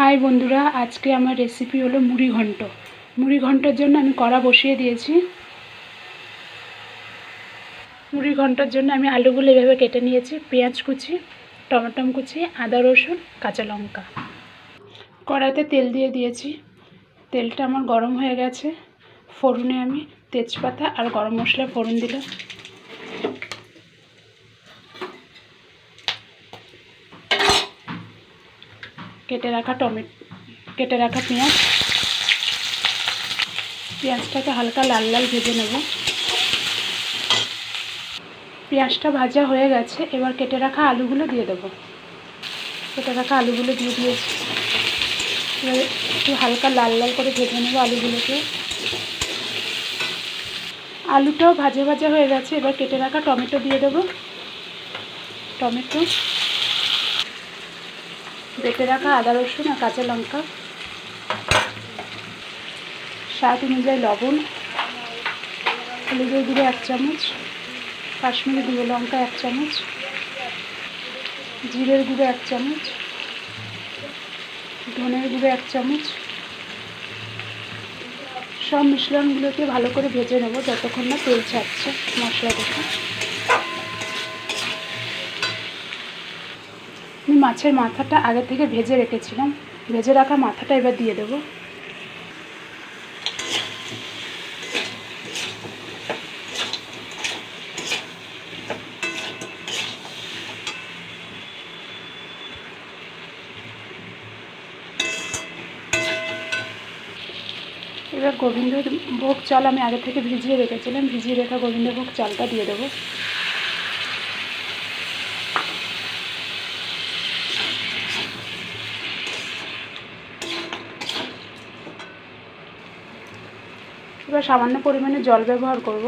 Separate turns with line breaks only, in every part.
High বন্ধুরা, আজকে আমার রেসিপি হলো মুড়ি ঘন্ট। মুড়ি ঘন্টের জন্য আমি কড়া বসিয়ে দিয়েছি। মুড়ি ঘন্টের জন্য আমি আলুগুলো এভাবে কেটে নিয়েছি, পেঁয়াজ কুচি, টমেটো কুচি, আদা রসুন, কাঁচা লঙ্কা। কড়াইতে তেল দিয়ে দিয়েছি, তেলটা আমার গরম হয়ে গেছে। ফোড়নে আমি তেজপাতা আর গরম মশলা ফোড়ন দিলাম। কেটে রাখা পেঁয়াজটাকে হালকা লাল লাল ভেজে নেব। পেঁয়াজটা ভাজা হয়ে গেছে, এবার কেটে রাখা আলুগুলো দিয়ে দেবো। কেটে রাখা আলুগুলো দিয়ে দিয়েছি, এবার একটু হালকা লাল লাল করে ভেজে নেব আলুগুলোকে। আলুটাও ভাজা ভাজা হয়ে গেছে, এবার কেটে রাখা টমেটো দিয়ে দেবো। টমেটো, বেটে রাখা আদা রসুন আর কাঁচা লঙ্কা, স্বাদ অনুযায়ী লবণ, হলুদের গুঁড়ো 1 চামচ, কাশ্মীরি গুঁড়ো লঙ্কা 1 চামচ, জিরের গুঁড়ো 1 চামচ, ধনের গুঁড়ো 1 চামচ। সব মিশ্রণগুলোকে ভালো করে ভেজে নেব যতক্ষণ না তেল ছাড়ছে মশলা থেকে। আমি মাছের মাথাটা আগে থেকে ভেজে রেখেছিলাম, ভেজে রাখা মাথাটা এবার দিয়ে দেবো। এবার গোবিন্দভোগ চাল আমি আগে থেকে ভিজিয়ে রেখেছিলাম, ভিজিয়ে রাখা গোবিন্দভোগ চালটা দিয়ে দেবো। এবার সামান্য পরিমাণে জল ব্যবহার করব।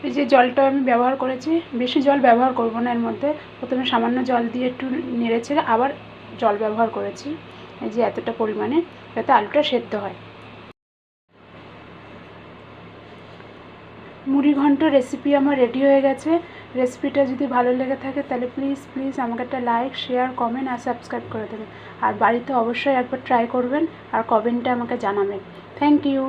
এই যে জলটা আমি ব্যবহার করেছি, বেশি জল ব্যবহার করব না এর মধ্যে। প্রথমে সামান্য জল দিয়ে একটু নেড়েচেড়ে আবার জল ব্যবহার করেছি, এই যে এতটা পরিমাণে, যাতে আলুটা সেদ্ধ হয়। মুড়ি ঘন্ট রেসিপি আমার রেডি হয়ে গেছে। রেসিপিটা যদি ভালো লেগে থাকে তাহলে প্লিজ আমাকে একটা লাইক, শেয়ার, কমেন্ট আর সাবস্ক্রাইব করে দেবেন। আর বাড়িতে অবশ্যই একবার ট্রাই করবেন আর কমেন্টে আমাকে জানাবেন। Thank you.